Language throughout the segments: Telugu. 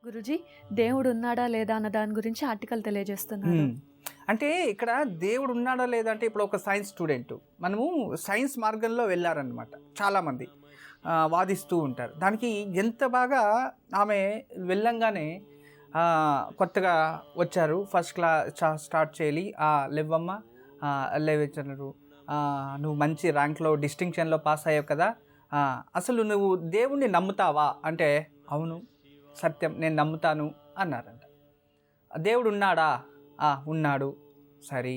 గురుజీ, దేవుడు ఉన్నాడా లేదా అన్న దాని గురించి ఆర్టికల్ తెలియజేస్తున్నారు. అంటే ఇక్కడ దేవుడు ఉన్నాడా లేదా అంటే ఇప్పుడు ఒక సైన్స్ స్టూడెంట్ మనము సైన్స్ మార్గంలో వెళ్ళారనమాట. చాలామంది వాదిస్తూ ఉంటారు. దానికి ఎంత బాగా ఆమె వెళ్ళంగానే కొత్తగా వచ్చారు, ఫస్ట్ క్లాస్ స్టార్ట్ చేయాలి, లేవమ్మ లేవచ్చన్నారు, నువ్వు మంచి ర్యాంక్లో డిస్టింక్షన్లో పాస్ అయ్యావు కదా, అసలు నువ్వు దేవుణ్ణి నమ్ముతావా అంటే అవును సత్యం నేను నమ్ముతాను అన్నారంట. దేవుడు ఉన్నాడా? ఉన్నాడు. సరే.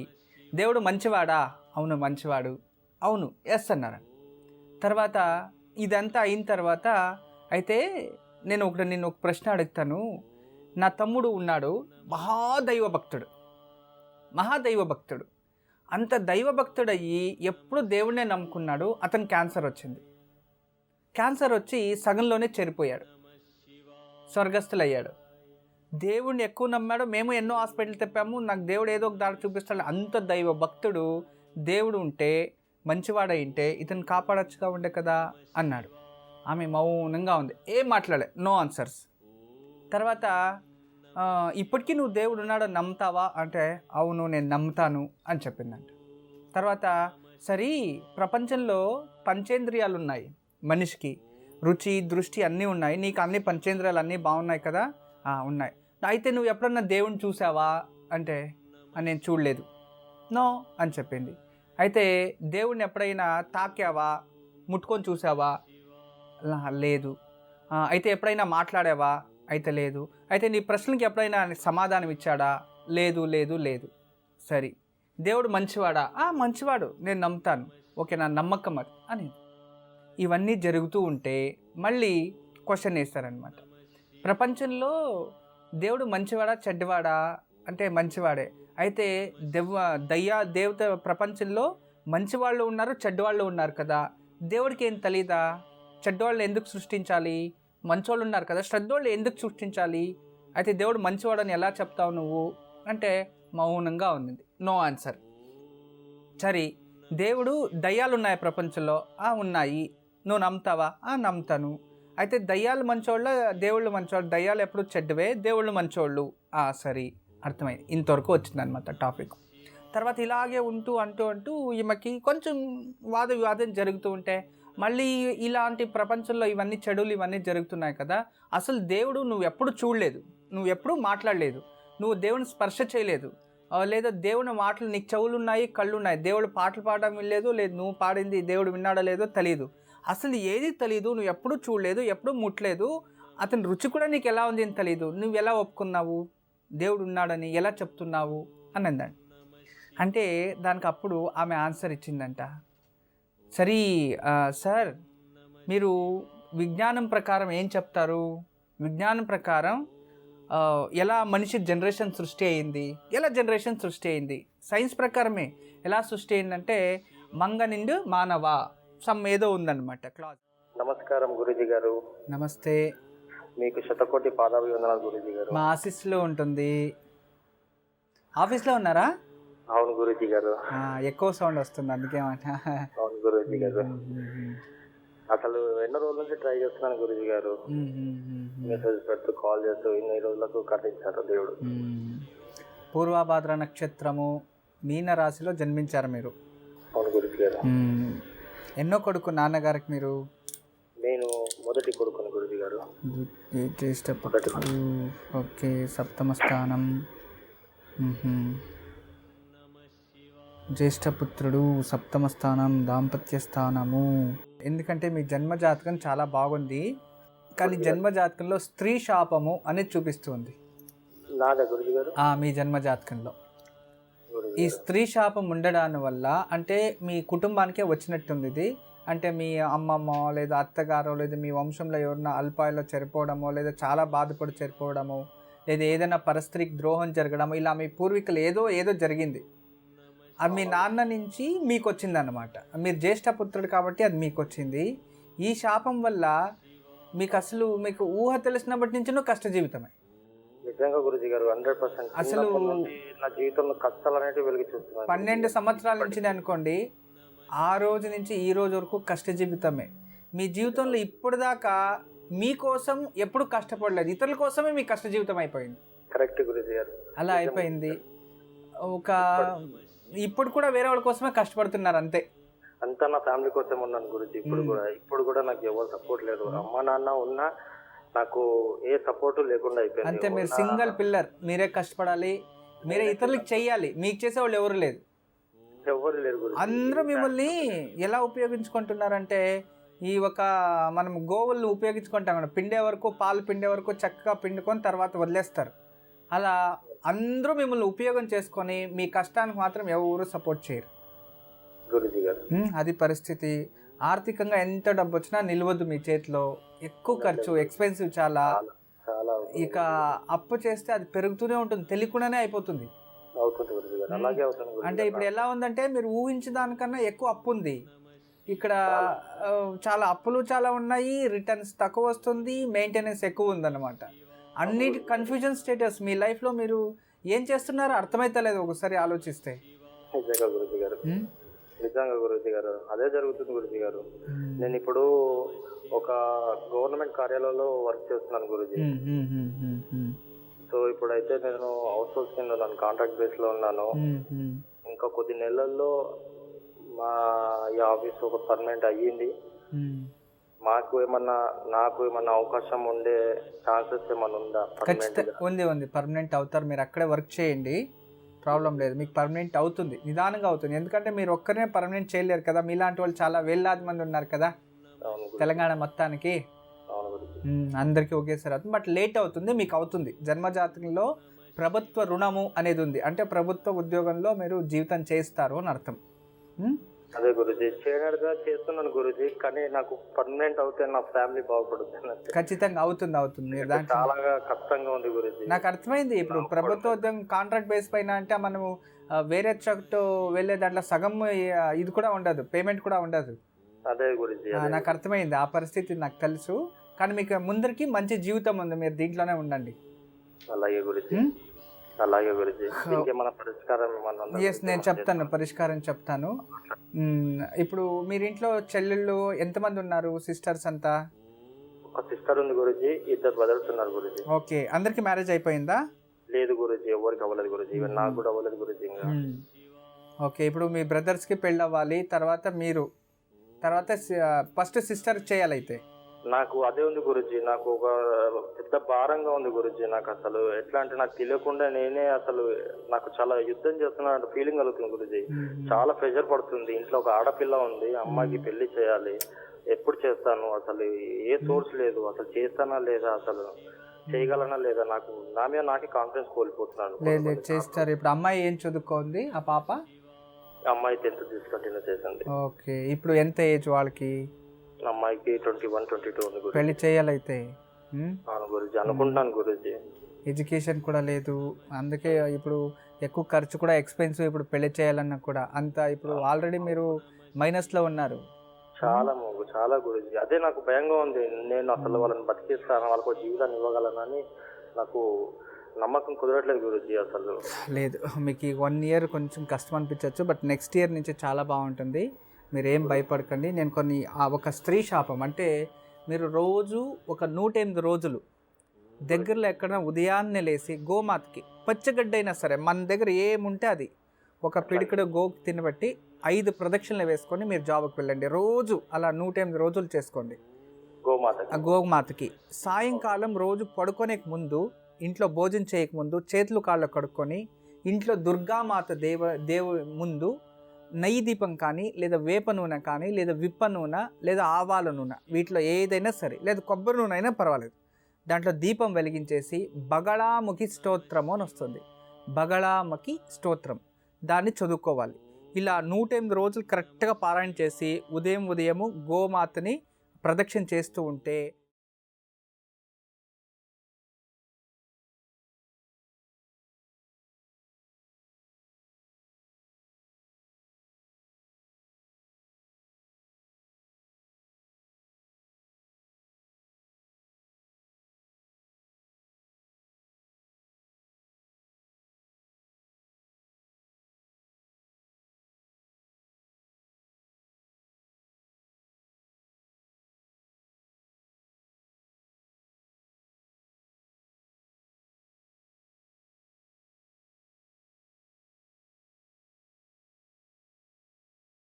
దేవుడు మంచివాడా? అవును మంచివాడు. అవును ఎస్ అన్నారంట. తర్వాత ఇదంతా అయిన తర్వాత అయితే నేను ఒక ప్రశ్న అడుగుతాను. నా తమ్ముడు ఉన్నాడు, మహాదైవభక్తుడు. అంత దైవభక్తుడయ్యి ఎప్పుడు దేవుడినే నమ్ముకున్నాడు. అతను క్యాన్సర్ వచ్చింది. క్యాన్సర్ వచ్చి సగంలోనే చనిపోయాడు, స్వర్గస్థులయ్యాడు. దేవుడిని ఎక్కువ నమ్మాడు. మేము ఎన్నో హాస్పిటల్ తిప్పాము, నాకు దేవుడు ఏదో ఒక దారి చూపిస్తాడు. అంత దైవ భక్తుడు దేవుడు ఉంటే, మంచివాడై ఉంటే ఇతను కాపాడచ్చుగా ఉండే కదా అన్నాడు. ఆమె మౌనంగా ఉంది, ఏం మాట్లాడలే, నో ఆన్సర్స్. తర్వాత ఇప్పటికీ నువ్వు దేవుడు ఉన్నాడో నమ్ముతావా అంటే అవును నేను నమ్ముతాను అని చెప్పిందంట. తర్వాత సరే, ప్రపంచంలో పంచేంద్రియాలు ఉన్నాయి మనిషికి, రుచి దృష్టి అన్నీ ఉన్నాయి, నీకు అన్ని పంచేంద్రియాలు అన్నీ బాగున్నాయి కదా, ఉన్నాయి. అయితే నువ్వు ఎప్పుడన్నా దేవుణ్ణి చూసావా అంటే నేను చూడలేదు, నో అని చెప్పింది. అయితే దేవుణ్ణి ఎప్పుడైనా తాకావా, ముట్టుకొని చూసావా? లేదు. అయితే ఎప్పుడైనా మాట్లాడావా? అయితే లేదు. అయితే నీ ప్రశ్నలకి ఎప్పుడైనా సమాధానం ఇచ్చాడా? లేదు లేదు లేదు. సరే, దేవుడు మంచివాడా? మంచివాడు, నేను నమ్ముతాను, ఓకే నా నమ్మకం అది అని. ఇవన్నీ జరుగుతూ ఉంటే మళ్ళీ క్వశ్చన్ వేస్తారనమాట. ప్రపంచంలో దేవుడు మంచివాడా చెడ్డవాడా అంటే మంచివాడే. అయితే దేవత ప్రపంచంలో మంచివాళ్ళు ఉన్నారు, చెడ్డవాళ్ళు ఉన్నారు కదా, దేవుడికి ఏం తెలీదా? చెడ్డవాళ్ళు ఎందుకు సృష్టించాలి? మంచోళ్ళు ఉన్నారు కదా, శ్రద్ధోళ్ళు ఎందుకు సృష్టించాలి? అయితే దేవుడు మంచివాడని ఎలా చెప్తావు నువ్వు అంటే మౌనంగా ఉంది, నో ఆన్సర్. సరే, దేవుడు దయ్యాలు ఉన్నాయి ప్రపంచంలో? ఉన్నాయి. నువ్వు నమ్ముతావా? నమ్ముతాను. అయితే దయ్యాలు మంచోళ్ళ, దేవుళ్ళు మంచోళ్ళు? దయ్యాలు ఎప్పుడు చెడ్డవే, దేవుళ్ళు మంచోళ్ళు. సరే, అర్థమైంది. ఇంతవరకు వచ్చిందనమాట టాపిక్. తర్వాత ఇలాగే అంటూ ఈమెకి కొంచెం వివాదం జరుగుతూ ఉంటే మళ్ళీ ఇలాంటి ప్రపంచంలో ఇవన్నీ చెడులు ఇవన్నీ జరుగుతున్నాయి కదా, అసలు దేవుడు నువ్వు ఎప్పుడు చూడలేదు, నువ్వు ఎప్పుడు మాట్లాడలేదు, నువ్వు దేవుని స్పర్శ చేయలేదు, లేదా దేవుని మాటలు నీకు చెవులు ఉన్నాయి, కళ్ళు ఉన్నాయి, దేవుడు పాటలు పాడడం వినలేదు, లేదు నువ్వు పాడింది దేవుడు విన్నాడో లేదో తెలియదు, అసలు ఏది తెలియదు, నువ్వు ఎప్పుడు చూడలేదు, ఎప్పుడు ముట్టలేదు, అతని రుచి కూడా నీకు ఎలా ఉంది అని తెలియదు, నువ్వు ఎలా ఒప్పుకున్నావు దేవుడు ఉన్నాడని, ఎలా చెప్తున్నావు అని అందండి. అంటే దానికి అప్పుడు ఆమె ఆన్సర్ ఇచ్చిందంట. సరే సార్, మీరు విజ్ఞానం ప్రకారం ఏం చెప్తారు? విజ్ఞానం ప్రకారం ఎలా మనిషి జనరేషన్ సృష్టి అయింది? సైన్స్ ప్రకారమే ఎలా సృష్టి అయిందంటే మంగ నిండు మానవ ఏదో ఉందన్నమాట క్లాజ్. నమస్కారం గురూజీ గారు. నమస్తే. మీకు శతకోటి పాదాభివందనాలు గురూజీ గారు. మా ఆఫీస్లో ఉంటుంది. ఆఫీస్లో ఉన్నారా? అవును గురూజీ గారు. ఎక్కువ సౌండ్ వస్తుంది అందుకేమాట. అవును గురూజీ గారు. అసలు ఎన్నో రోజుల నుంచి ట్రై చేస్తున్నాను గురూజీ గారు. మెసేజ్ పెడుతూ కాల్ చేస్తూ ఇన్ని రోజులకు కట్టించారు దేవుడు. పూర్వభాద్ర నక్షత్రము మీన రాశిలో జన్మించారు మీరు. అవును గురూజీ గారు. ఎన్నో కొడుకు నాన్నగారికి మీరు? నేను మొదటి కొడుకుని గురూజీ గారు. ఓకే, సప్తమ స్థానం. జ్యేష్ఠపుత్రుడు, సప్తమ స్థానం, దాంపత్య స్థానము. ఎందుకంటే మీ జన్మజాతకం చాలా బాగుంది, కానీ జన్మజాతకంలో స్త్రీ శాపము అనేది చూపిస్తుంది మీ జన్మజాతకంలో. ఈ స్త్రీ శాపం ఉండడాని వల్ల అంటే మీ కుటుంబానికే వచ్చినట్టుంది ఇది. అంటే మీ అమ్మమ్మ లేదా అత్తగారో లేదా మీ వంశంలో ఎవరైనా అల్పాయులో చనిపోవడమో, లేదా చాలా బాధపడి చనిపోవడమో, లేదా ఏదైనా పరిస్థితికి ద్రోహం జరగడము, ఇలా మీ పూర్వీకులు ఏదో జరిగింది. అది మీ నాన్న నుంచి మీకు వచ్చిందన్నమాట. మీరు జ్యేష్ఠపుత్రుడు కాబట్టి అది మీకు వచ్చింది. ఈ శాపం వల్ల మీకు ఊహ తెలిసినప్పటి నుంచి కష్ట జీవితమే. నిజంగా గురూజీ గారు 100%. అసలు నా జీవితంలో కష్టాలు అనేవి వెలిగి చూస్తున్నాను. 12 సంవత్సరాల నుంచి అనుకోండి, ఆ రోజు నుంచి ఈ రోజు వరకు కష్ట జీవితమే. మీ జీవితంలో ఇప్పుడు దాకా మీకోసం ఎప్పుడు కష్టపడలేదు, ఇతరుల కోసమే మీ కష్ట జీవితం అయిపోయింది. కరెక్ట్ గురుజీ గారు. అలా అయిపోయింది. ఒక ఇప్పుడు కూడా వేరే వాళ్ళ కోసమే కష్టపడుతున్నారు అంతే. అంతా నా ఫ్యామిలీ కోసం ఉన్నాను గురుజీ. ఇప్పుడు కూడా నాకు ఎవరు సపోర్ట్ లేదు. అమ్మ నాన్న ఉన్నా నాకు ఏ సపోర్ట్ లేకుండా అయిపోయింది. అంతే, మీరు సింగిల్ పిల్లర్, మీరే కష్టపడాలి, మీరే ఇతరులకు చెయ్యాలి, మీకు చేసే వాళ్ళు ఎవరు లేదు. ఎవరు లేరు గురుజీ. అందరూ మిమ్మల్ని ఎలా ఉపయోగించుకుంటున్నారంటే, ఈ ఒక మనం గోవులను ఉపయోగించుకుంటాం కదా, పిండే వరకు, పాలు పిండే వరకు చక్కగా పిండుకొని తర్వాత వదిలేస్తారు. అలా అందరూ మిమ్మల్ని ఉపయోగం చేసుకొని మీ కష్టానికి మాత్రం ఎవరు సపోర్ట్ చేయరు గురుజీ గారు. అది పరిస్థితి. ఆర్థికంగా ఎంత డబ్బు వచ్చినా నిలవద్దు మీ చేతిలో, ఎక్కువ ఖర్చు, ఎక్స్పెన్సివ్ చాలా. చాలా ఇక అప్పు చేస్తే అది పెరుగుతూనే ఉంటుంది, తెలియకుండానే అయిపోతుంది. అవుతుంది గురుజీ గారు. అలాగే అవుతుంది గురుజీ. అంటే ఇప్పుడు ఎలా ఉందంటే, మీరు ఊహించిన దానికన్నా ఎక్కువ అప్పు ఉంది ఇక్కడ. చాలా అప్పులు చాలా ఉన్నాయి, రిటర్న్స్ తక్కువ వస్తుంది, మెయింటెనెన్స్ ఎక్కువ ఉందన్నమాట. అన్నిటి కన్ఫ్యూజన్ స్టేటస్. మీ లైఫ్లో మీరు ఏం చేస్తున్నారో అర్థమైతలేదు ఒకసారి ఆలోచిస్తే. నిజంగా గురుజీ గారు, నిజంగా గురుజీ గారు అదే జరుగుతుంది గురుజీ గారు. నేను ఇప్పుడు ఒక గవర్నమెంట్ కార్యాలయంలో వర్క్ చేస్తున్నాను గురుజీ. సో ఇప్పుడైతే నేను అవుట్ సోర్స్ కింద ఉన్నాను, కాంట్రాక్ట్ బేస్ లో ఉన్నాను. ఇంకా కొద్ది నెలల్లో మా ఈ ఆఫీస్ ఒక పర్మనెంట్ అయ్యింది. నాకు ఏమన్నా అవకాశం ఉండే ఛాన్సెస్ ఏమన్నా ఉందా? ఉంది, పర్మనెంట్ అవుతారు. మీరు అక్కడే వర్క్ చేయండి, ప్రాబ్లం లేదు, మీకు పర్మనెంట్ అవుతుంది, నిదానంగా అవుతుంది. ఎందుకంటే మీరు ఒక్కరే పర్మనెంట్ చేయలేరు కదా, మీలాంటి వాళ్ళు చాలా వేలాది మంది ఉన్నారు కదా తెలంగాణ మొత్తానికి. అందరికీ ఒకేసారి అవుతుంది, బట్ లేట్ అవుతుంది, మీకు అవుతుంది. జన్మజాతకంలో ప్రభుత్వ రుణము అనేది ఉంది, అంటే ప్రభుత్వ ఉద్యోగంలో మీరు జీవితం చేస్తారు అని అర్థం. అదే గురుజీ, చేయనట్టుగా చేస్తున్నాను గురుజీ, కానీ నాకు పర్మనెంట్ అవుతే నా ఫ్యామిలీ బాగుపడుతుంది. ఖచ్చితంగా అవుతుంది. మీరు దాంట్లో చాలా కష్టంగా ఉంది గురుజీ. నాకు అర్థమైంది. ఇప్పుడు ప్రభుత్వ ఉద్యోగం కాంట్రాక్ట్ బేస్ పైన అంటే మనము వేరే చోటు వెళ్ళే దాంట్లో సగం ఇది కూడా ఉండదు, పేమెంట్ కూడా ఉండదు. అదే గురుజీ, నాకు అర్థమైంది, ఆ పరిస్థితి నాకు తెలుసు. కానీ మీకు ముందరికి మంచి జీవితం ఉంది, మీరు దీంట్లోనే ఉండండి. అలాగే గురుజీ, అలాగే గురుజీ. ఇంకేమైనా పరిష్కారం? ఎస్, నేను చెప్తాను, పరిష్కారం చెప్తాను. ఇప్పుడు మీరు ఇంట్లో చెల్లెళ్ళు ఎంతమంది ఉన్నారు, సిస్టర్స్ అంతా? ఒక సిస్టర్ ఉంది గురుజీ, 2 బ్రదర్స్ ఉన్నారు గురుజీ. ఓకే, అందరికి మ్యారేజ్ అయిపోయిందా? లేదు గురుజీ, ఎవరికి అవ్వలేదు గురుజీ, నాకు కూడా అవ్వలేదు గురుజీ. ఓకే, ఇప్పుడు మీ బ్రదర్స్కి పెళ్ళి అవ్వాలి, తర్వాత ఫస్ట్ సిస్టర్ చేయాలైతే. నాకు అదే ఉంది గురుజీ, నాకు ఒక పెద్ద భారంగా ఉంది గురుజీ. నాకు అసలు ఎట్లా అంటే, నాకు తెలియకుండా నేనే అసలు నాకు చాలా యుద్ధం చేస్తున్నా ఫీలింగ్ కలుగుతుంది గురుజీ. చాలా ప్రెషర్ పడుతుంది. ఇంట్లో ఒక ఆడపిల్ల ఉంది, అమ్మాయికి పెళ్లి చేయాలి, ఎప్పుడు చేస్తాను, అసలు ఏ సోర్స్ లేదు, అసలు చేస్తానా లేదా, అసలు చేయగలనా లేదా, నాకు నా మీద నాకే కాన్ఫిడెన్స్ కోల్పోతున్నాను. లేదు, చేస్తారు. ఇప్పుడు అమ్మాయి ఏం చదువుకోంది ఆ పాప? అమ్మాయి 10th డిస్కంటిన్యూ చేసింది. ఓకే, ఇప్పుడు ఎంత ఏజ్ వాళ్ళకి? అమ్మాయికి 21, 22 ఉంది గురుజీ. పెళ్లి చేయాలైతే? అవును గురుజీ, అనుకుంటున్నాను గురుజీ. ఎడ్యుకేషన్ కూడా లేదు, అందుకే ఇప్పుడు ఎక్కువ ఖర్చు కూడా, ఎక్స్పెన్సివ్. ఇప్పుడు పెళ్లి చేయాలన్నా కూడా అంత, ఇప్పుడు ఆల్రెడీ మీరు మైనస్లో ఉన్నారు. చాలా గురుజీ, అదే నాకు భయంగా ఉంది. నేను అసలు వాళ్ళని బతికిస్తాను, వాళ్ళకు జీవితాన్ని ఇవ్వగలనని నాకు నమ్మకం కుదరట్లేదు గురుజీ. అసలు లేదు, మీకు 1 year కొంచెం కష్టం అనిపించవచ్చు, బట్ నెక్స్ట్ ఇయర్ నుంచి చాలా బాగుంటుంది. మీరేం భయపడకండి. నేను ఒక స్త్రీ శాపం అంటే, మీరు రోజు ఒక 108 రోజులు దగ్గరలో ఎక్కడైనా ఉదయాన్నే లేచి గోమాతకి పచ్చగడ్డ అయినా సరే, మన దగ్గర ఏముంటే అది ఒక పిడికడ గోకు తినబట్టి 5 ప్రదక్షిణలు వేసుకొని మీరు జాబ్కి వెళ్ళండి. రోజు అలా 108 రోజులు చేసుకోండి గోమాతకి. సాయంకాలం రోజు పడుకునే ముందు, ఇంట్లో భోజనం చేయకముందు చేతులు కాళ్ళు కడుక్కొని, ఇంట్లో దుర్గామాత దేవు ముందు నెయ్యి దీపం కానీ, లేదా వేప నూనె కానీ, లేదా విప్ప నూనె, లేదా ఆవాల నూనె, వీటిలో ఏదైనా సరే, లేదా కొబ్బరి నూనె అయినా పర్వాలేదు, దాంట్లో దీపం వెలిగించేసి బగళాముఖి స్తోత్రము అని వస్తుంది, బగళాముఖి స్తోత్రం, దాన్ని చదువుకోవాలి. ఇలా 108 రోజులు కరెక్ట్గా పారాయణ చేసి ఉదయము గోమాతని ప్రదక్షిణ చేస్తూ ఉంటే